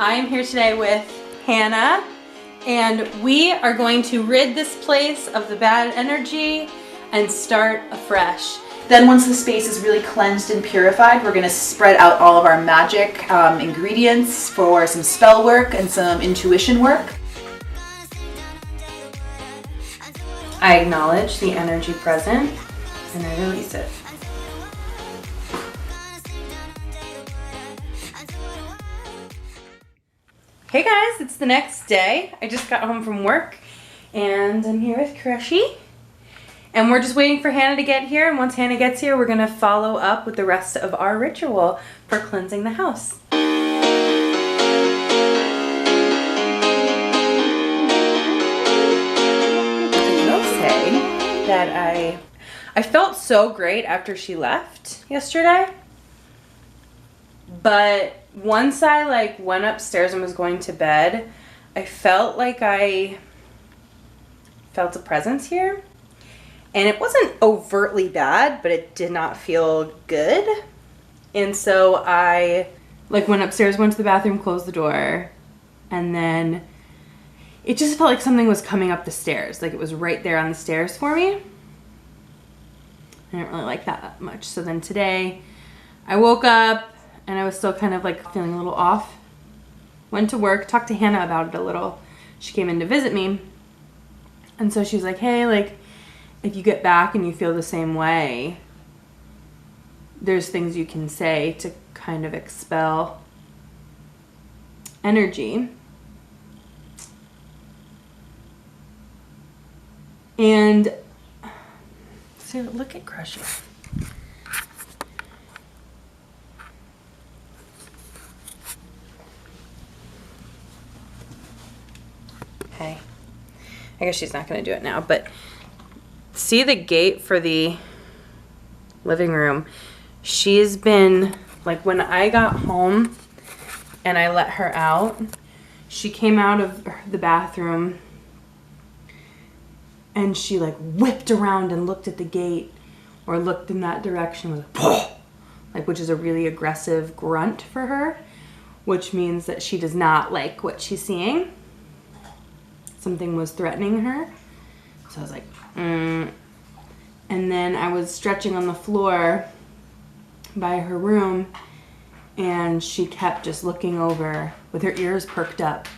I am here today with Hannah, and we are going to rid this place of the bad energy and start afresh. Then once the space is really cleansed and purified, we're going to spread out all of our magic ingredients for some spell work and some intuition work. I acknowledge the energy present and I release it. Hey guys, it's the next day. I just got home from work and I'm here with Crushy. And we're just waiting for Hannah to get here, and once Hannah gets here, we're gonna follow up with the rest of our ritual for cleansing the house. I will say that I felt so great after she left yesterday, but once I went upstairs and was going to bed, I felt like I felt a presence here. And it wasn't overtly bad, but it did not feel good. And so I went upstairs, went to the bathroom, closed the door, and then it just felt like something was coming up the stairs. Like it was right there on the stairs for me. I didn't really like that much. So then today I woke up and I was still kind of feeling a little off. Went to work, talked to Hannah about it a little. She came in to visit me. And so she was like, hey, if you get back and you feel the same way, there's things you can say to kind of expel energy. And so look at Crushy. Hey, I guess she's not going to do it now, but see the gate for the living room? She's been, when I got home and I let her out, she came out of the bathroom and she whipped around and looked at the gate, or looked in that direction with which is a really aggressive grunt for her, which means that she does not like what she's seeing. Something was threatening her. So I was like, And then I was stretching on the floor by her room, and she kept just looking over with her ears perked up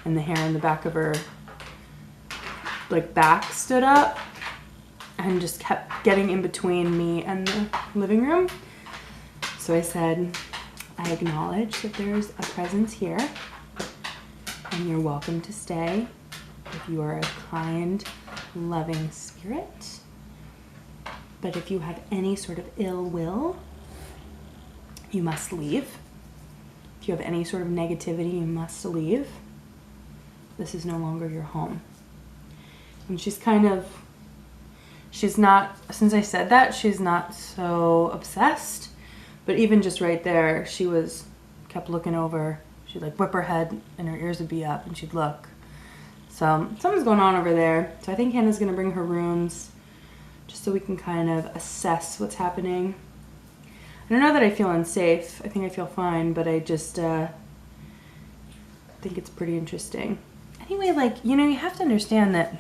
and the hair in the back of her back stood up, and just kept getting in between me and the living room. So I said, I acknowledge that there's a presence here and you're welcome to stay if you are a kind, loving spirit. But if you have any sort of ill will, you must leave. If you have any sort of negativity, you must leave. This is no longer your home. And she's not, since I said that, she's not so obsessed. But even just right there, she kept looking over. She'd whip her head and her ears would be up and she'd look. So something's going on over there. So I think Hannah's gonna bring her runes just so we can kind of assess what's happening. I don't know that I feel unsafe. I think I feel fine, but I just think it's pretty interesting. Anyway, you have to understand that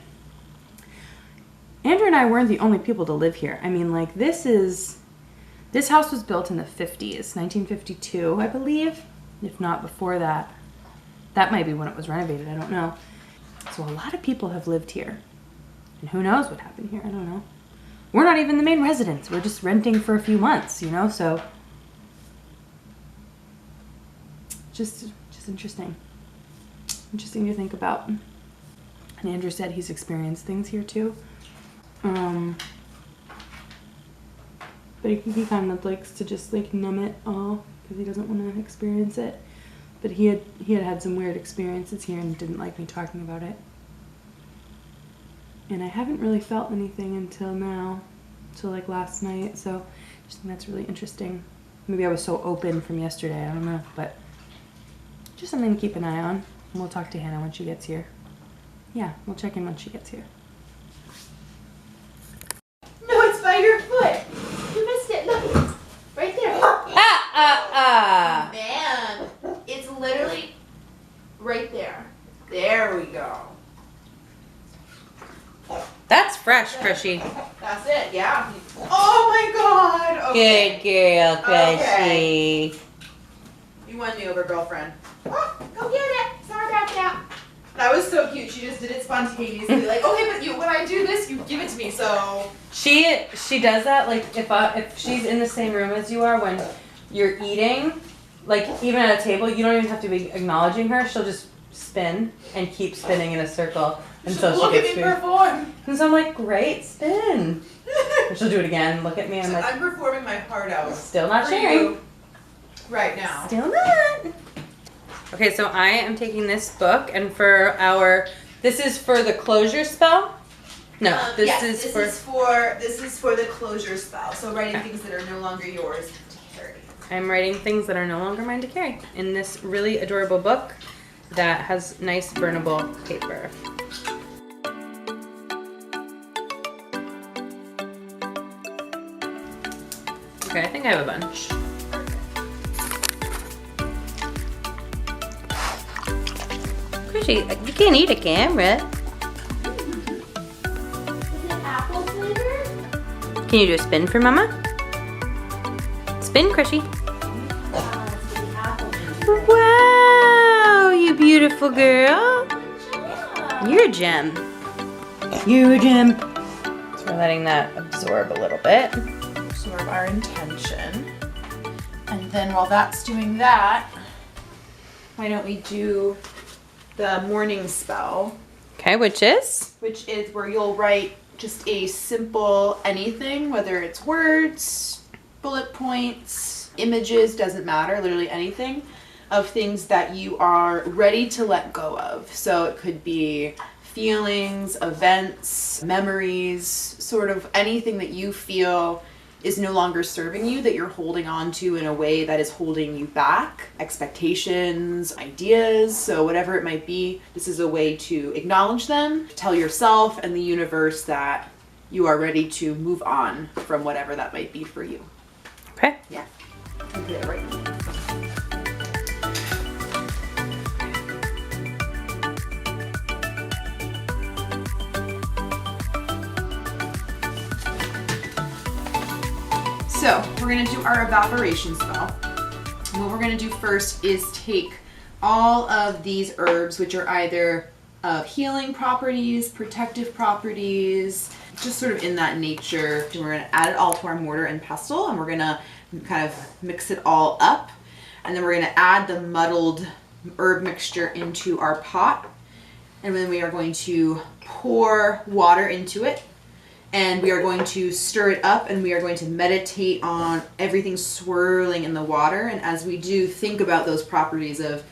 Andrew and I weren't the only people to live here. I mean, this house was built in the 50s, 1952, I believe, if not before that. That might be when it was renovated, I don't know. So a lot of people have lived here. And who knows what happened here, I don't know. We're not even the main residents. We're just renting for a few months, so just interesting. Interesting to think about. And Andrew said he's experienced things here too. But he kind of likes to just numb it all because he doesn't want to experience it. But he had some weird experiences here and didn't like me talking about it. And I haven't really felt anything until now, till last night. So I just think that's really interesting. Maybe I was so open from yesterday, I don't know. But just something to keep an eye on. And we'll talk to Hannah when she gets here. Yeah, we'll check in when she gets here. No, it's by your foot. You missed it. Look, right there. Ah! Man, it's literally fresh, Chrissy. That's it, yeah. Oh my god! Okay. Good girl, Chrissy. Okay. You won me over, girlfriend. Oh, go get it. Sorry about that. That was so cute. She just did it spontaneously. Like, okay, but you, when I do this, you give it to me, so. She does that, like, if she's in the same room as you are when you're eating, like, even at a table, you don't even have to be acknowledging her. She'll just spin and keep spinning in a circle until she Look gets at me food. perform. And so I'm like, great, spin. And she'll do it again, look at me, and I'm like, I'm performing my heart out. still not for sharing. you right now. Still not. Okay, so I am taking this book, and this is for the closure spell. No, this yes, is this is for the closure spell. So writing things that are no longer yours to carry. I'm writing things that are no longer mine to carry in this really adorable book that has nice burnable paper. Okay, I think I have a bunch. Chrissy, you can't eat a camera. Is it apple flavor? Can you do a spin for Mama? Spin, Chrissy. It's the apple flavor. Wow, you beautiful girl. You're a gem. You're a gem. So we're letting that absorb a little bit. Absorb our intention. And then while that's doing that, why don't we do the morning spell, Okay, which is? which is where you'll write just a simple anything, whether it's words, bullet points, images, doesn't matter, literally anything, of things that you are ready to let go of. So it could be feelings, events, memories, sort of anything that you feel is no longer serving you, that you're holding on to in a way that is holding you back, expectations, ideas, so whatever it might be, this is a way to acknowledge them, tell yourself and the universe that you are ready to move on from whatever that might be for you. Okay. Yeah. I'll do that right now. So we're gonna do our evaporation spell. And what we're gonna do first is take all of these herbs, which are either of healing properties, protective properties, just sort of in that nature, and we're gonna add it all to our mortar and pestle, and we're gonna kind of mix it all up. And then we're gonna add the muddled herb mixture into our pot. And then we are going to pour water into it. And we are going to stir it up, and we are going to meditate on everything swirling in the water. And as we do, think about those properties of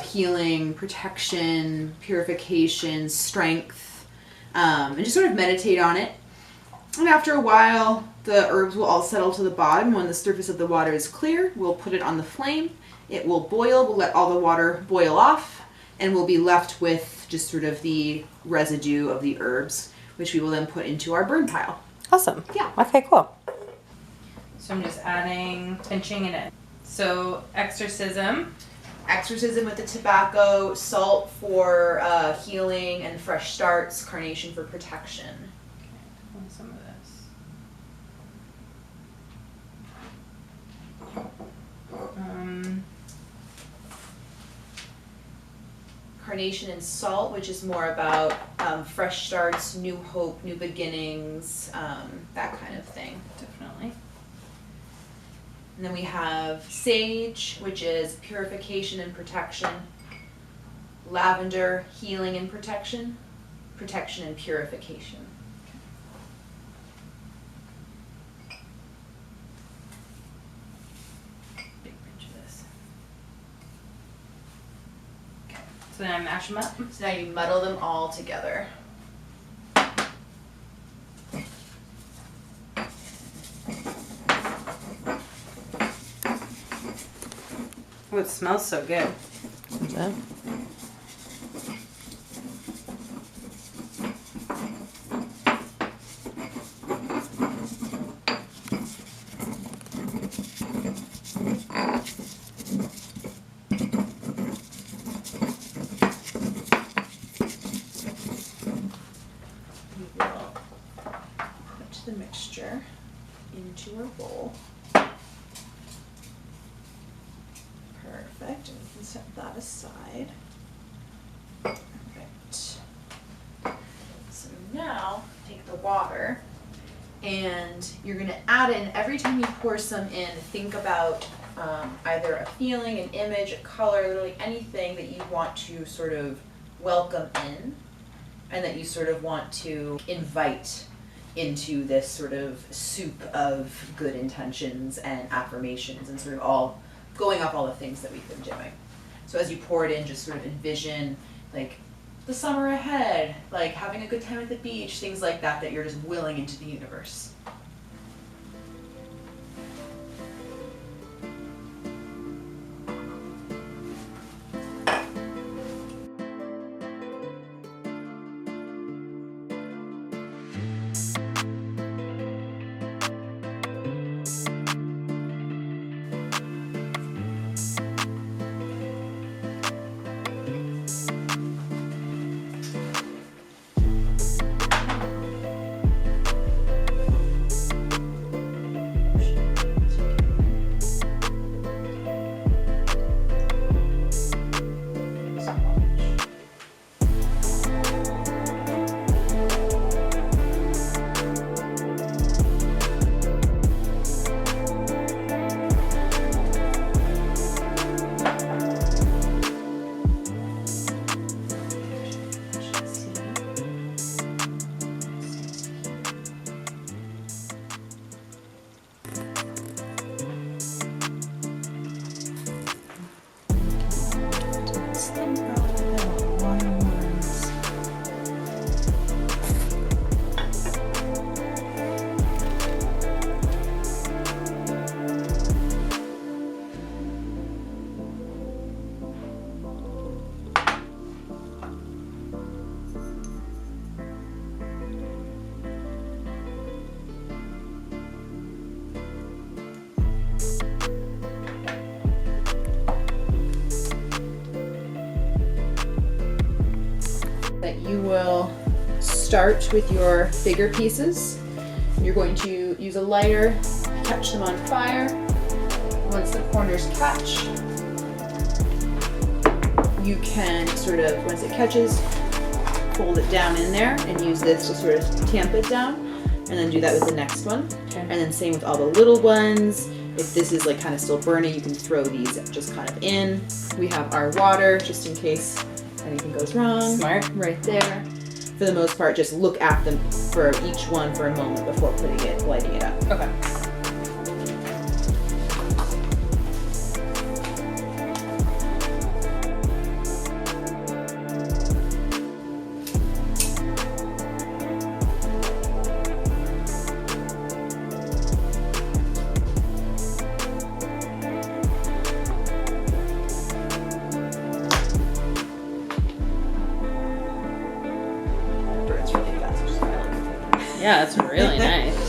healing, protection, purification, strength, and just sort of meditate on it. And after a while, the herbs will all settle to the bottom. When the surface of the water is clear, we'll put it on the flame. It will boil. We'll let all the water boil off, and we'll be left with just sort of the residue of the herbs, which we will then put into our burn pile. Awesome. Yeah. Okay, cool. So I'm just pinching it in. So exorcism. Exorcism with the tobacco, salt for healing and fresh starts, carnation for protection. Okay, some of this. Carnation and salt, which is more about fresh starts, new hope, new beginnings, that kind of thing. Definitely. And then we have sage, which is purification and protection. Lavender, healing and protection. Protection and purification. Big pinch of this. Okay. So then I mash them up. So now you muddle them all together. Oh, it smells so good. Yeah. We will set that aside. Perfect. So now take the water and you're going to add in, every time you pour some in, think about either a feeling, an image, a color, literally anything that you want to sort of welcome in and that you sort of want to invite into this sort of soup of good intentions and affirmations and sort of all going off all the things that we've been doing. So as you pour it in, just sort of envision like the summer ahead, like having a good time at the beach, things like that that you're just willing into the universe. That you will start with your bigger pieces. You're going to use a lighter, catch them on fire. Once the corners catch, you can sort of, once it catches, fold it down in there and use this to sort of tamp it down, and then do that with the next one. Okay. And then same with all the little ones. If this is like kind of still burning, you can throw these just kind of in. We have our water just in case anything goes wrong. Smart. Right there. For the most part, just look at them for each one for a moment before lighting it up. Okay. Burns really fast, which is why I like it. Yeah, that's really nice.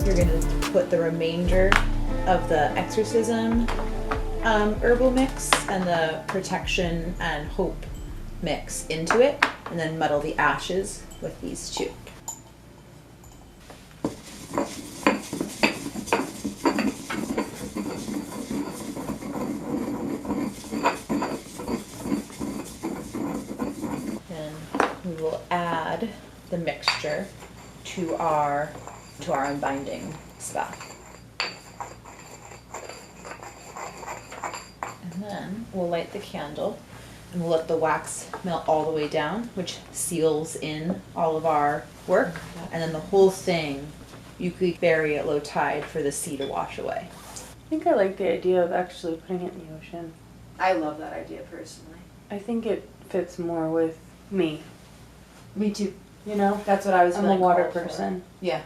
You're going to put the remainder of the exorcism herbal mix and the protection and hope mix into it, and then muddle the ashes with these two. Then we will add the mixture to our unbinding spell. And then we'll light the candle and we'll let the wax melt all the way down, which seals in all of our work. And then the whole thing, you could bury at low tide for the sea to wash away. I think I like the idea of actually putting it in the ocean. I love that idea personally. I think it fits more with me. Me too. You know? That's what I was I'm a feeling water called for. person. Yeah.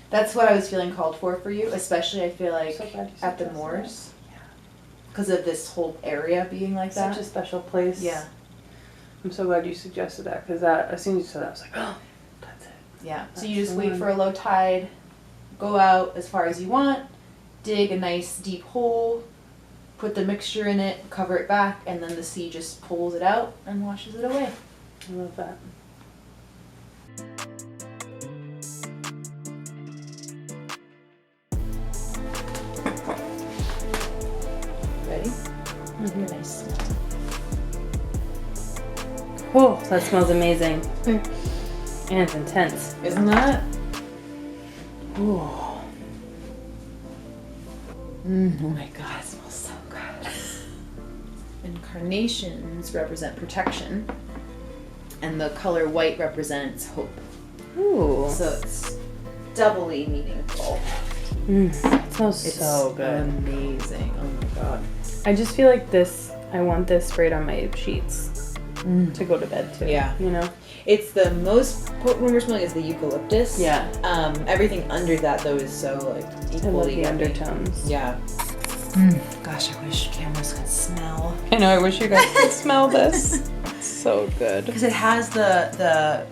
That's what I was feeling called for you, especially I feel like So glad you at the suggested moors. because of this whole area being like that. Such a special place. Yeah. I'm so glad you suggested that, because that, as soon as you said that, I was like, oh, that's it. Yeah. So That's you just the wait one. for a low tide, go out as far as you want, dig a nice deep hole, put the mixture in it, cover it back, and then the sea just pulls it out and washes it away. I love that. Ready? Mm-hmm. Nice smell. Oh, that smells amazing. And it's intense. Isn't that? Ooh. Oh my god, it smells so good. And carnations represent protection, and the color white represents hope. Ooh. So it's doubly meaningful. It smells It's so good. amazing. Oh my god. I just feel like this, I want this sprayed on my sheets to go to bed too. Yeah. You know? It's the most potent one we're smelling is the eucalyptus. Yeah. Everything under that though is so like I love equally the yummy. undertones. Yeah. Gosh, I wish cameras could smell. I know, I wish you guys could smell this. It's so good. Because it has the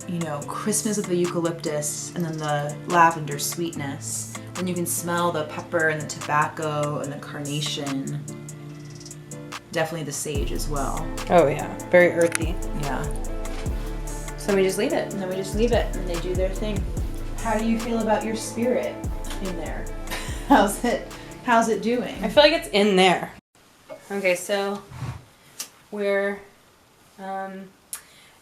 you know, crispness of the eucalyptus and then the lavender sweetness. And you can smell the pepper and the tobacco and the carnation. Definitely the sage as well. Oh yeah, very earthy. Yeah. So we just leave it. And then we just leave it and they do their thing. How do you feel about your spirit in there? How's it doing? I feel like it's in there. Okay, so we're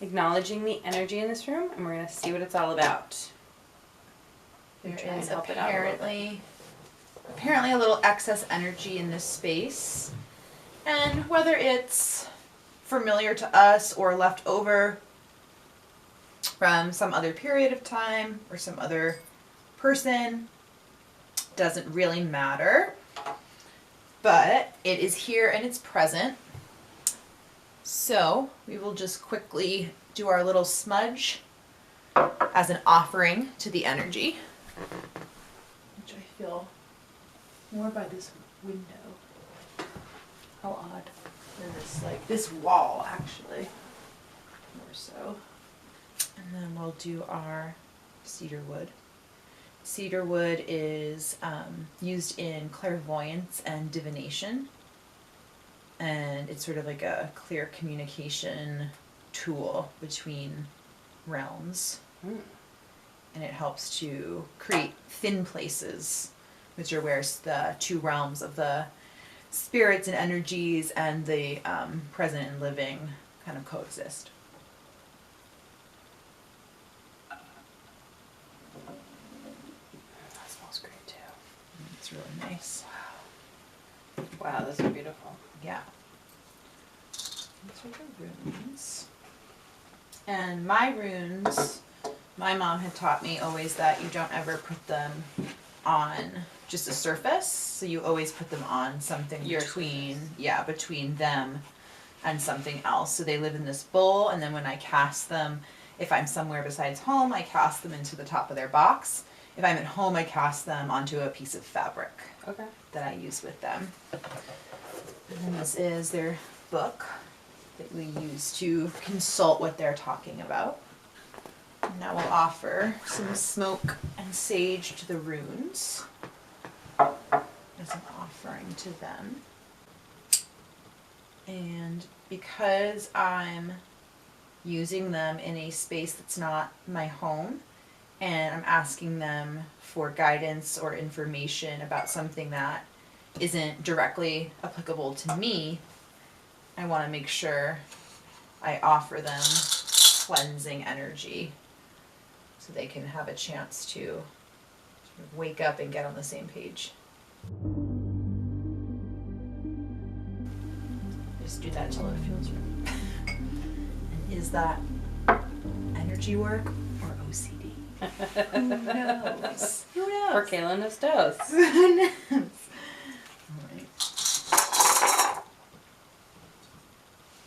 acknowledging the energy in this room, and we're gonna see what it's all about. There Try and is help it out a little apparently a little excess energy in this space. And whether it's familiar to us or left over from some other period of time or some other person doesn't really matter. But it is here and it's present. So we will just quickly do our little smudge as an offering to the energy, which I feel more by this window. How odd. Than this wall actually. More so. And then we'll do our cedarwood. Cedarwood is used in clairvoyance and divination. And it's sort of like a clear communication tool between realms. And it helps to create thin places, which are where the two realms of the spirits and energies and the present and living kind of coexist. That smells great too. It's really nice. Wow, those are beautiful. Yeah. These are the runes. And my runes, my mom had taught me always that you don't ever put them on just a surface. So you always put them on something between them and something else. So they live in this bowl, and then when I cast them, if I'm somewhere besides home, I cast them into the top of their box. If I'm at home, I cast them onto a piece of fabric that I use with them. And then this is their book that we use to consult what they're talking about. And now we'll offer some smoke and sage to the runes as an offering to them. And because I'm using them in a space that's not my home, and I'm asking them for guidance or information about something that isn't directly applicable to me, I want to make sure I offer them cleansing energy so they can have a chance to sort of wake up and get on the same page. Just do that until it feels right. And is that energy work or OCD? Who knows? Who knows? For Kaylin is dose. Who knows?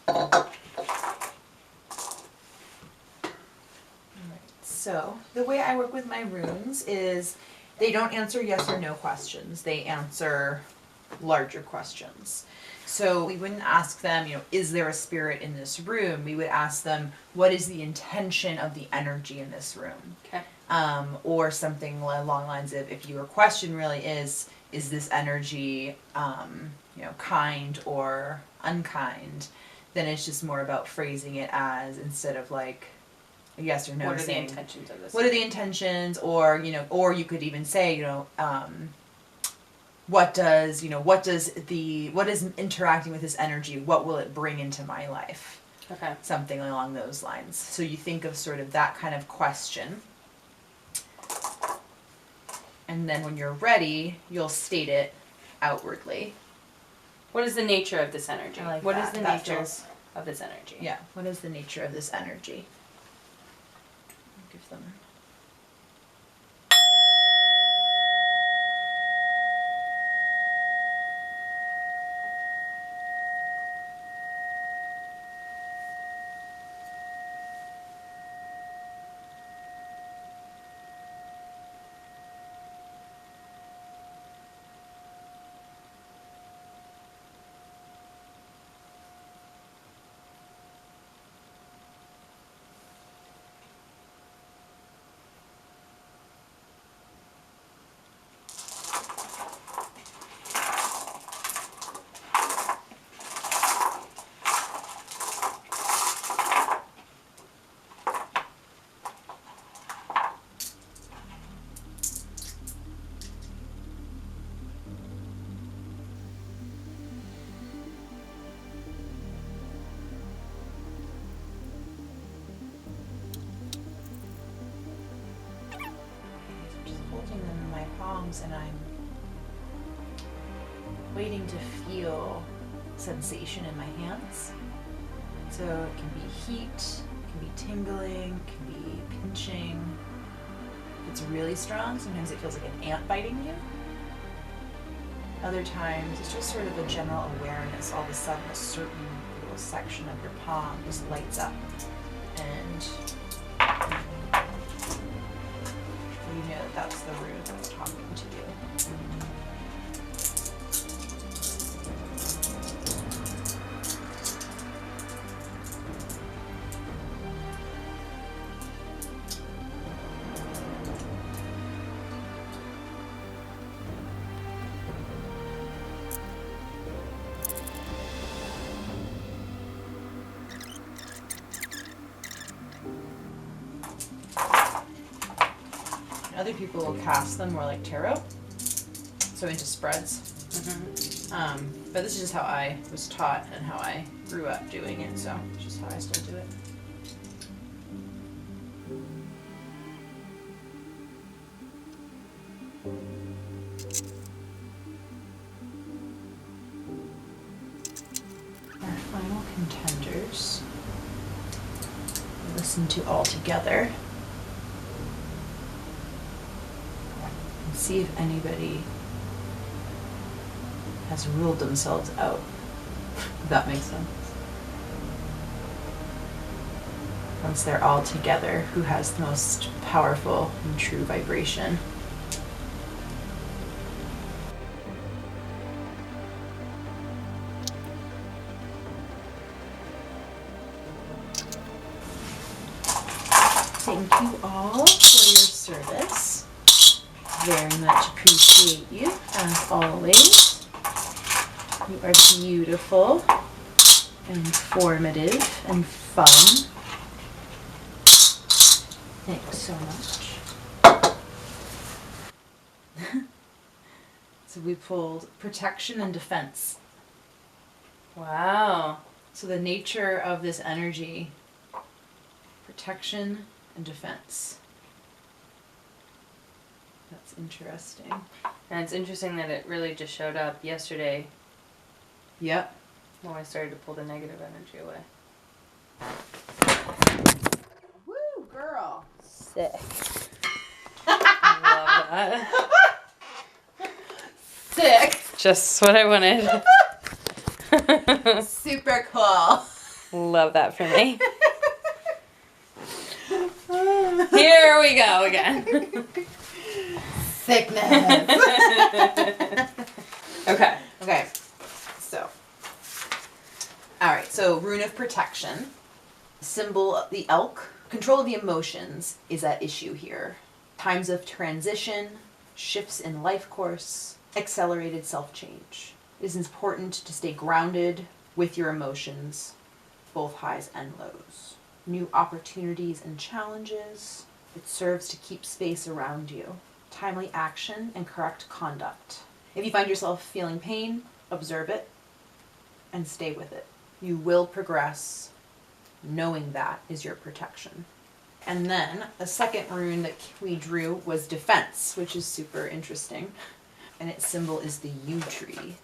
Alright. So, the way I work with my runes is they don't answer yes or no questions. They answer larger questions. So we wouldn't ask them, is there a spirit in this room? We would ask them, what is the intention of the energy in this room? Okay. Or something along the lines of, if your question really is this energy, kind or unkind, then it's just more about phrasing it as, instead of like a yes or no. What are the intentions of this? What are the intentions? Or, or you could even say, what is interacting with this energy? What will it bring into my life? Okay. Something along those lines. So you think of sort of that kind of question. And then when you're ready, you'll state it outwardly. What is the nature of this energy? What is the nature of this energy? Yeah. What is the nature of this energy? Give them. And I'm waiting to feel sensation in my hands. So it can be heat, it can be tingling, it can be pinching. If it's really strong, sometimes it feels like an ant biting you. Other times it's just sort of a general awareness. All of a sudden a certain little section of your palm just lights up, and you know that's the rune that's talking to you. Other people will cast them more like tarot, so into spreads. Mm-hmm. But this is just how I was taught and how I grew up doing it, so it's just how I still do it. Our final contenders, listen to all together. See if anybody has ruled themselves out. If that makes sense. Once they're all together, who has the most powerful and true vibration? Thank you all for your service. Very much appreciate you, as always. You are beautiful, informative, and fun. Thanks so much. So we pulled protection and defense. Wow. So the nature of this energy, protection and defense. That's interesting. And it's interesting that it really just showed up yesterday. Yep. When I started to pull the negative energy away. Woo, girl. Sick. Love that. Sick. Just what I wanted. Super cool. Love that for me. Here we go again. Sickness. Okay. Protection. Symbol, the elk. Control of the emotions is at issue here. Times of transition, shifts in life course, accelerated self-change. It is important to stay grounded with your emotions, both highs and lows. New opportunities and challenges. It serves to keep space around you. Timely action and correct conduct. If you find yourself feeling pain, observe it and stay with it. You will progress, knowing that is your protection. And then the second rune that we drew was Defense, which is super interesting. And its symbol is the yew tree.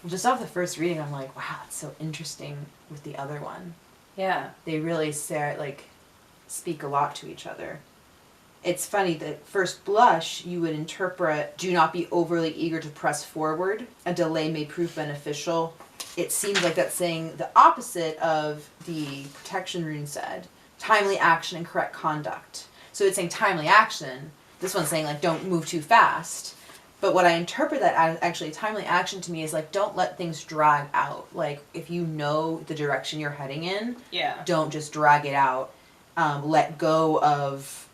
Just off the first reading, I'm like, wow, that's so interesting with the other one. Yeah. They really speak a lot to each other. It's funny that first blush, you would interpret, do not be overly eager to press forward. A delay may prove beneficial. It seems like that's saying the opposite of the protection rune said. Timely action and correct conduct. So it's saying timely action. This one's saying like, don't move too fast. But what I interpret that as actually timely action to me is like, don't let things drag out. Like if you know the direction you're heading in, don't just drag it out. Let go of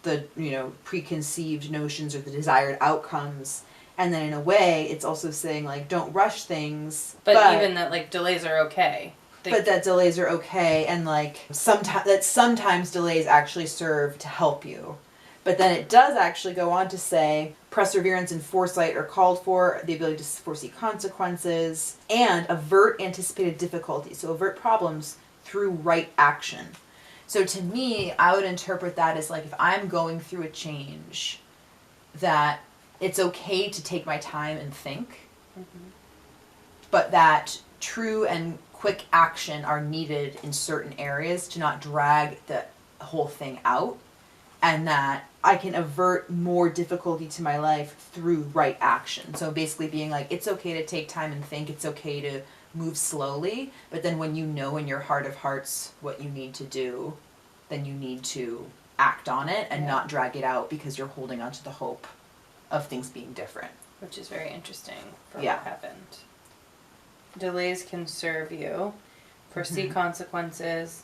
the, preconceived notions or the desired outcomes. And then in a way, it's also saying like, don't rush things. But even that like delays are okay. But that delays are okay, and like sometimes delays actually serve to help you. But then it does actually go on to say perseverance and foresight are called for, the ability to foresee consequences, and avert anticipated difficulties. So avert problems through right action. So to me, I would interpret that as like if I'm going through a change, that it's okay to take my time and think, but that true and quick action are needed in certain areas to not drag the whole thing out, and that I can avert more difficulty to my life through right action. So basically being like, it's okay to take time and think, it's okay to move slowly, but then when you know in your heart of hearts what you need to do, then you need to act on it and not drag it out because you're holding on to the hope of things being different. Which is very interesting for what happened. Delays can serve you, foresee consequences,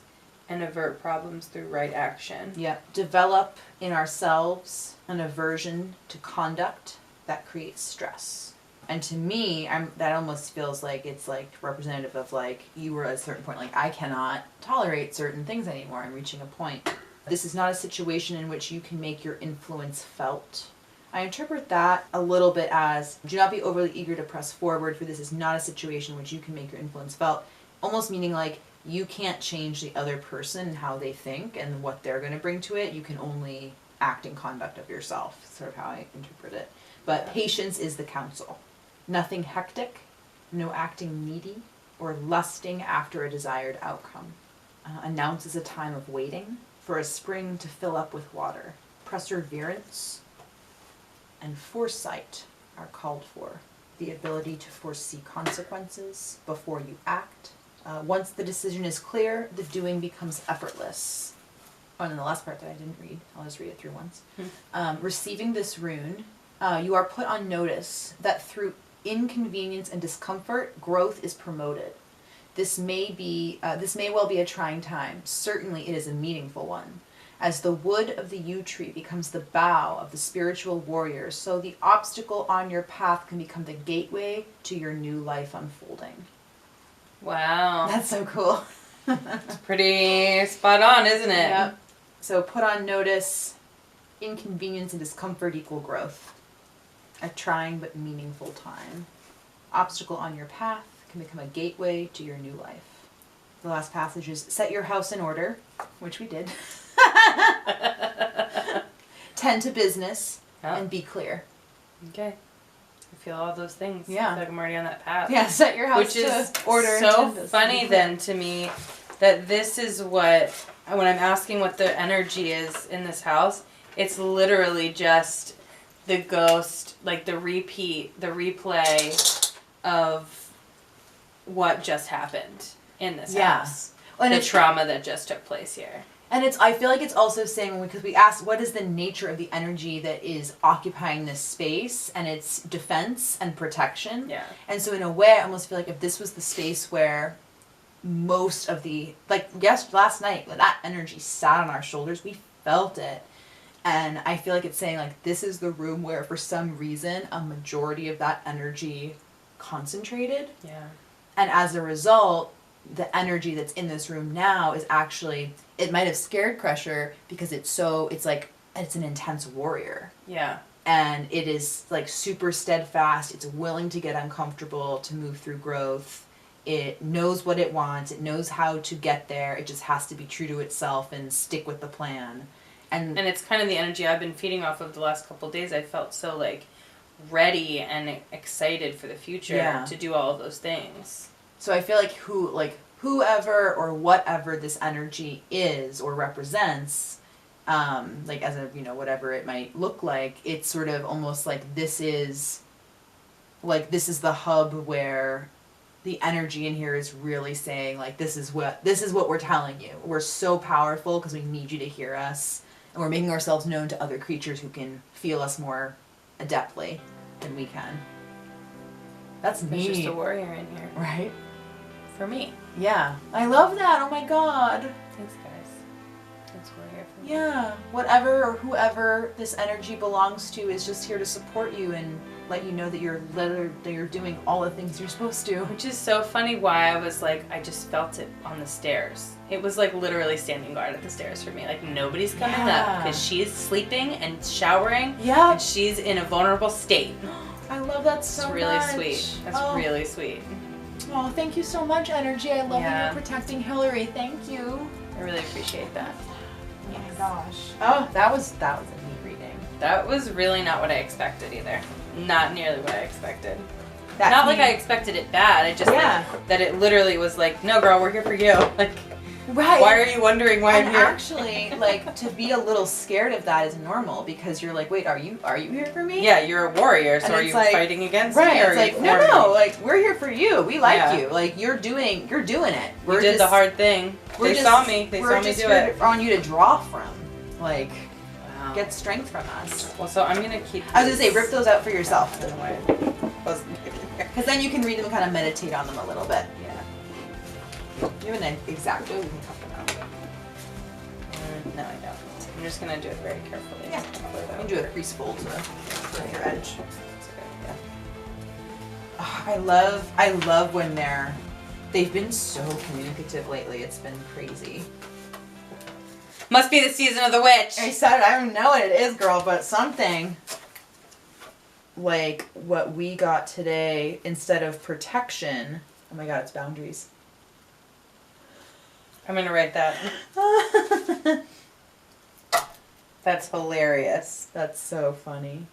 and avert problems through right action. Yep. Develop in ourselves an aversion to conduct that creates stress. And to me, that almost feels like it's like representative of like you were at a certain point, like I cannot tolerate certain things anymore. I'm reaching a point. This is not a situation in which you can make your influence felt. I interpret that a little bit as, do not be overly eager to press forward, for this is not a situation in which you can make your influence felt. Almost meaning like, you can't change the other person and how they think and what they're going to bring to it. You can only act in conduct of yourself, sort of how I interpret it. But patience is the counsel. Nothing hectic, no acting needy, or lusting after a desired outcome. Announces a time of waiting for a spring to fill up with water. Perseverance and foresight are called for. The ability to foresee consequences before you act. Once the decision is clear, the doing becomes effortless. Oh, and then the last part that I didn't read, I'll just read it through once. Receiving this rune, you are put on notice that through inconvenience and discomfort, growth is promoted. This may well be a trying time. Certainly it is a meaningful one. As the wood of the yew tree becomes the bough of the spiritual warrior, so the obstacle on your path can become the gateway to your new life unfolding. Wow. That's so cool. It's pretty spot on, isn't it? Yep. So put on notice, inconvenience and discomfort equal growth. A trying but meaningful time. Obstacle on your path can become a gateway to your new life. The last passage is, set your house in order, which we did. Tend to business and be clear. Okay. I feel all those things. Yeah. I feel like I'm already on that path. Yeah, set your house Which is to order. So funny then to me that this is what, when I'm asking what the energy is in this house, it's literally just the ghost, like the replay of what just happened in this house. And the trauma that just took place here. And I feel like it's also saying, because we asked, what is the nature of the energy that is occupying this space, and it's defense and protection. Yeah. And so in a way, I almost feel like if this was the space where most of the, like, yes, last night, when that energy sat on our shoulders, we felt it. And I feel like it's saying, like, this is the room where, for some reason, a majority of that energy concentrated. Yeah. And as a result, the energy that's in this room now is actually, it might have scared Crusher because it's an intense warrior. Yeah. And it is, like, super steadfast. It's willing to get uncomfortable, to move through growth. It knows what it wants. It knows how to get there. It just has to be true to itself and stick with the plan. And it's kind of the energy I've been feeding off of the last couple of days. I felt so, like, ready and excited for the future to do all of those things. So I feel like whoever or whatever this energy is or represents, like, as a, whatever it might look like, it's sort of almost like this is the hub where the energy in here is really saying, like, this is what we're telling you. We're so powerful because we need you to hear us. And we're making ourselves known to other creatures who can feel us more adeptly than we can. That's neat. There's just a warrior in here. Right? For me. Yeah. I love that. Oh my god. Thanks, guys. Thanks, warrior. For me. Yeah. Whatever or whoever this energy belongs to is just here to support you and let you know that you're doing all the things you're supposed to. Which is so funny why I was like, I just felt it on the stairs. It was like literally standing guard at the stairs for me. Like, nobody's coming up because she's sleeping and showering. Yeah. And she's in a vulnerable state. I love that so much. It's really sweet. That's really sweet. Oh, thank you so much, energy. I love that Yeah. you're protecting Hillary. Thank you. I really appreciate that. Oh my gosh. Oh, that was a neat reading. That was really not what I expected either. Not nearly what I expected. Not like I expected it bad. It just that it literally was like, no, girl, we're here for you. Like, right. Why are you wondering why I'm here? Actually, like, to be a little scared of that is normal because you're like, wait, are you here for me? Yeah, you're a warrior, so And are it's you like, fighting against right, me? Or it's are like, you no, like, we're here for you. We like Yeah. you. Like, you're doing it. We did the hard thing. They saw me do it. We're on you to draw from. Like, Wow. get strength from us. Well, so I'm gonna keep. I was gonna say, rip those out for yourself. Anyway. Because then you can read them and kind of meditate on them a little bit. Yeah. You have an exact way we can cut them out. No, I don't. I'm just gonna do it very carefully. Yeah. You can do a crease fold to your edge. That's a good idea. Oh, I love when they've been so communicative lately. It's been crazy. Must be the season of the witch. I said it, I don't know what it is, girl, but something like what we got today instead of protection. Oh my god, it's boundaries. I'm gonna write that. That's hilarious. That's so funny.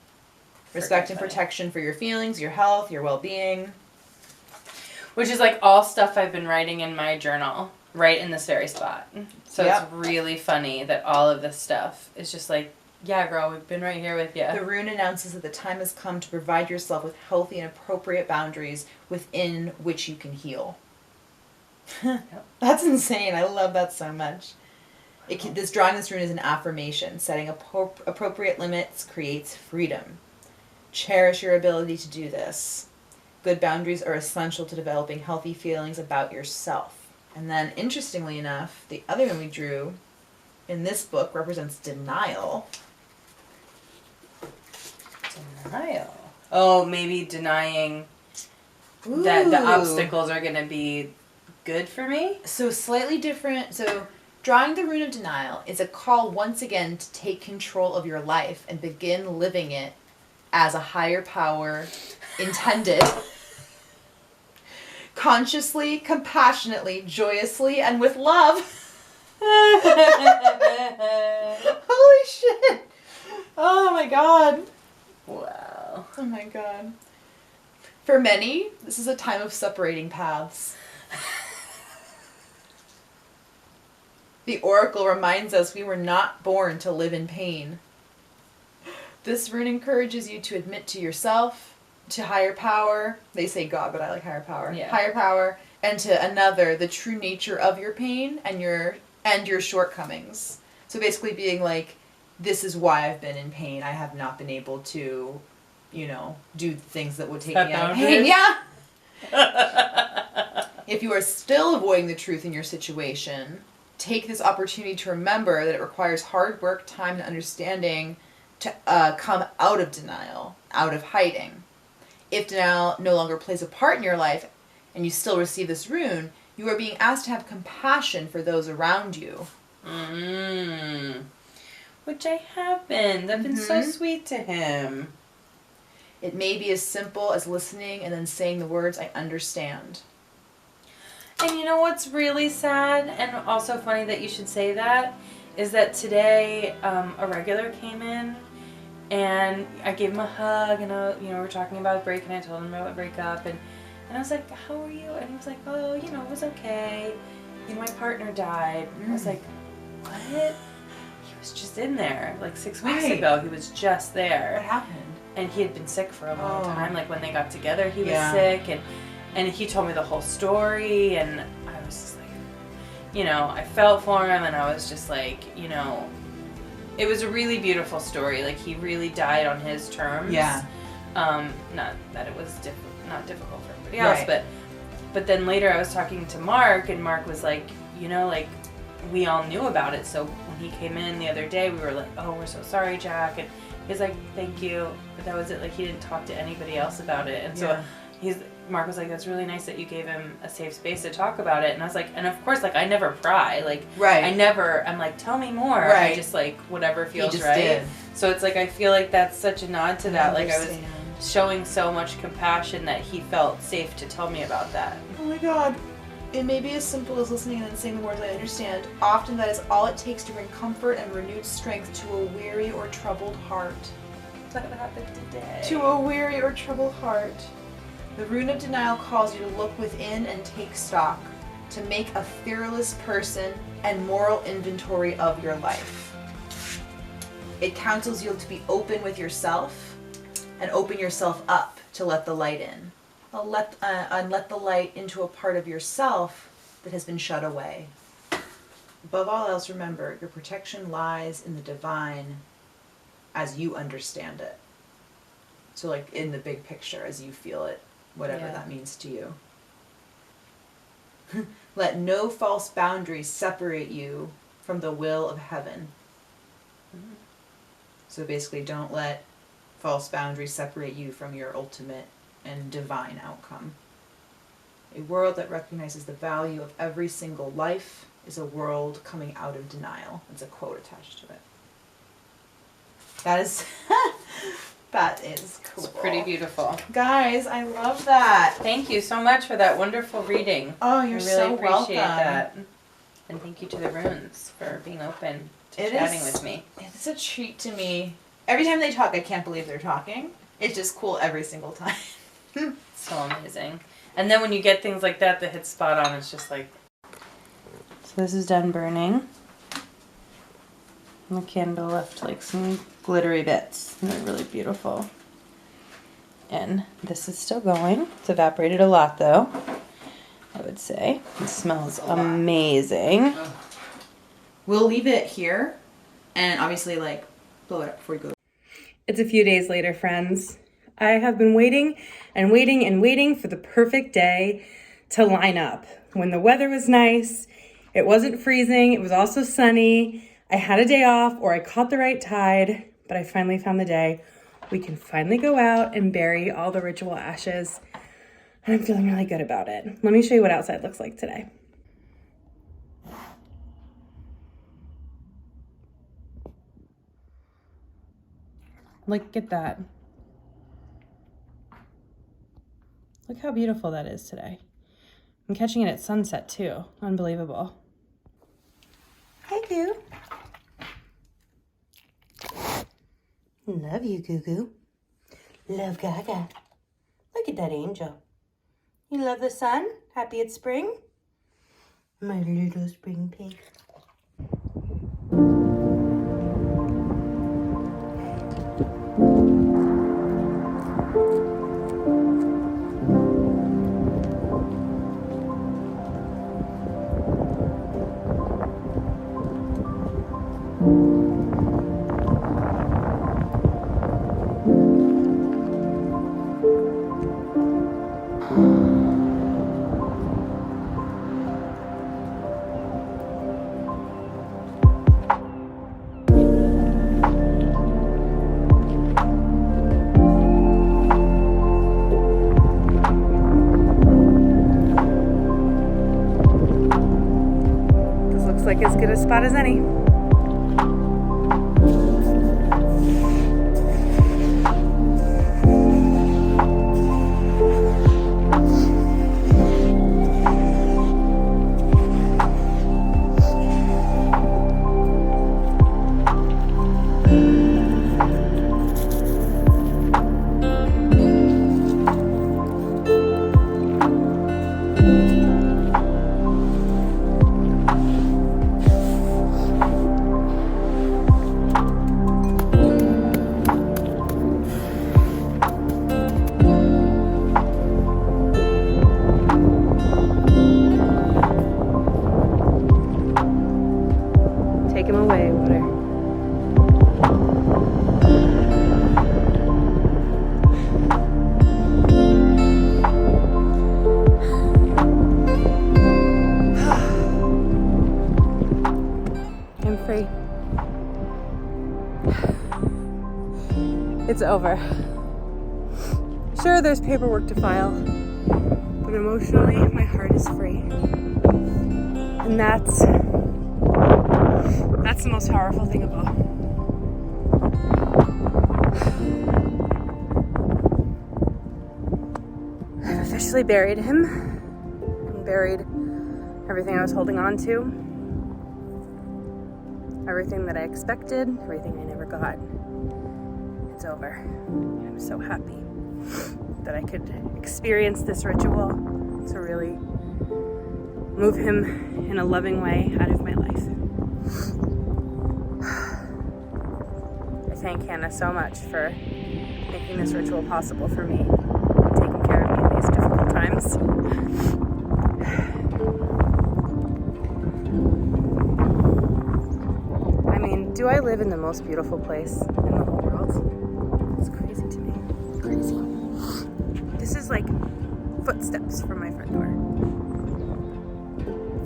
Respect and protection for your feelings, your health, your well-being. Which is like all stuff I've been writing in my journal, right in this very spot. So Yep. It's really funny that all of this stuff is just like, yeah, girl, we've been right here with you. The rune announces that the time has come to provide yourself with healthy and appropriate boundaries within which you can heal. That's insane. I love that so much. Drawing this rune is an affirmation. Setting appropriate limits creates freedom. Cherish your ability to do this. Good boundaries are essential to developing healthy feelings about yourself. And then, interestingly enough, the other one we drew in this book represents denial. Denial. Oh, maybe denying that the obstacles are going to be good for me? So slightly different. So drawing the Rune of Denial is a call once again to take control of your life and begin living it as a higher power intended. Consciously, compassionately, joyously, and with love. Holy shit. Oh my god. Wow. Oh my god. For many, this is a time of separating paths. The oracle reminds us we were not born to live in pain. This rune encourages you to admit to yourself, to higher power, they say God, but I like higher power, Yeah. higher power, and to another, the true nature of your pain and your and your shortcomings. So basically being like, this is why I've been in pain. I have not been able to, you know, do things that would take me out of pain. Yeah. If you are still avoiding the truth in your situation, take this opportunity to remember that it requires hard work, time, and understanding to come out of denial, out of hiding. If denial no longer plays a part in your life and you still receive this rune, you are being asked to have compassion for those around you. Which I haven't. I've been so sweet to him. It may be as simple as listening and then saying the words, I understand. And you know what's really sad and also funny that you should say that is that today a regular came in and I gave him a hug and we're talking about a break and I told him about a breakup and I was like, how are you? And he was like, oh, you know, it was okay. You know, my partner died. And I was like, what? He was just in there like 6 weeks ago. He was just there. What happened? And he had been sick for a long time. Like when they got together, he was sick and he told me the whole story and I was just like, you know, I felt for him and I was just like, you know, it was a really beautiful story. Like he really died on his terms. Yeah. Not that it was not difficult for everybody else, but then later I was talking to Mark and Mark was like, you know, like we all knew about it. So when he came in the other day, we were like, oh, we're so sorry, Jack. And he's like, thank you. But that was it. Like he didn't talk to anybody else about it. And so Mark was like, that's really nice that you gave him a safe space to talk about it. And I was like, and of course, like I never pry. Like I'm like, tell me more. I just like whatever feels right. Did. So it's like I feel like that's such a nod to that. Like I was showing so much compassion that he felt safe to tell me about that. Oh my God. It may be as simple as listening and then saying the words I understand. Often that is all it takes to bring comfort and renewed strength to a weary or troubled heart. That happened today. To a weary or troubled heart. The Rune of Denial calls you to look within and take stock, to make a fearless person and moral inventory of your life. It counsels you to be open with yourself and open yourself up to let the light in. And let the light into a part of yourself that has been shut away. Above all else, remember, your protection lies in the divine as you understand it. So like in the big picture, as you feel it, whatever that means to you. Let no false boundaries separate you from the will of heaven. So basically, don't let false boundaries separate you from your ultimate and divine outcome. A world that recognizes the value of every single life is a world coming out of denial. There's a quote attached to it. That is cool. It's pretty beautiful. Guys, I love that. Thank you so much for that wonderful reading. Oh, you're so welcome. I really appreciate that. And thank you to the runes for being open to chatting with me. It's a treat to me. Every time they talk, I can't believe they're talking. It's just cool every single time. So amazing. And then when you get things like that hit spot on, it's just like... So this is done burning. And the candle left like some glittery bits. And they're really beautiful. And this is still going. It's evaporated a lot though, I would say. It smells amazing. We'll leave it here and obviously like blow it up before you go. It's a few days later, friends. I have been waiting and waiting and waiting for the perfect day to line up. When the weather was nice, it wasn't freezing, it was also sunny, I had a day off or I caught the right tide, but I finally found the day. We can finally go out and bury all the ritual ashes, and I'm feeling really good about it. Let me show you what outside looks like today. Look at that. Look how beautiful that is today. I'm catching it at sunset too. Unbelievable. Hi, Goo. Love you, Goo Goo. Love Gaga. Look at that angel. You love the sun? Happy it's spring? My little spring pig. as good a spot as any. Take him away, water. I'm free. It's over. Sure, there's paperwork to file, but emotionally, my heart is free. And that's the most powerful thing of all. I've officially buried him and buried everything I was holding on to, everything that I expected, everything I never got. It's over. I'm so happy that I could experience this ritual to really move him in a loving way out of my life. I thank Hannah so much for making this ritual possible for me, taking care of me in these difficult times. I mean, do I live in the most beautiful place in the whole world? It's crazy to me. Crazy. This is like footsteps from my front door.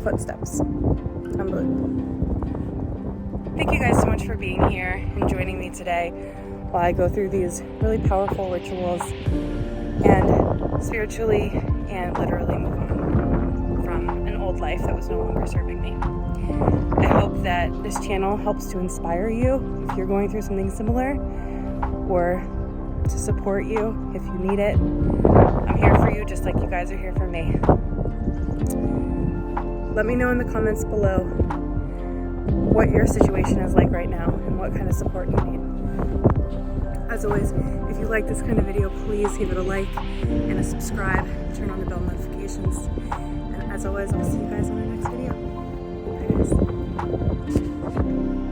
Footsteps. Unbelievable. Thank you guys so much for being here and joining me today while I go through these really powerful rituals and spiritually and literally move on from an old life that was no longer serving me. I hope that this channel helps to inspire you if you're going through something similar, or to support you if you need it. I'm here for you just like you guys are here for me. Let me know in the comments below what your situation is like right now and what kind of support you need. As always, if you like this kind of video, please give it a like and a subscribe. Turn on the bell notifications. And as always, I'll see you guys on the next video. Bye guys.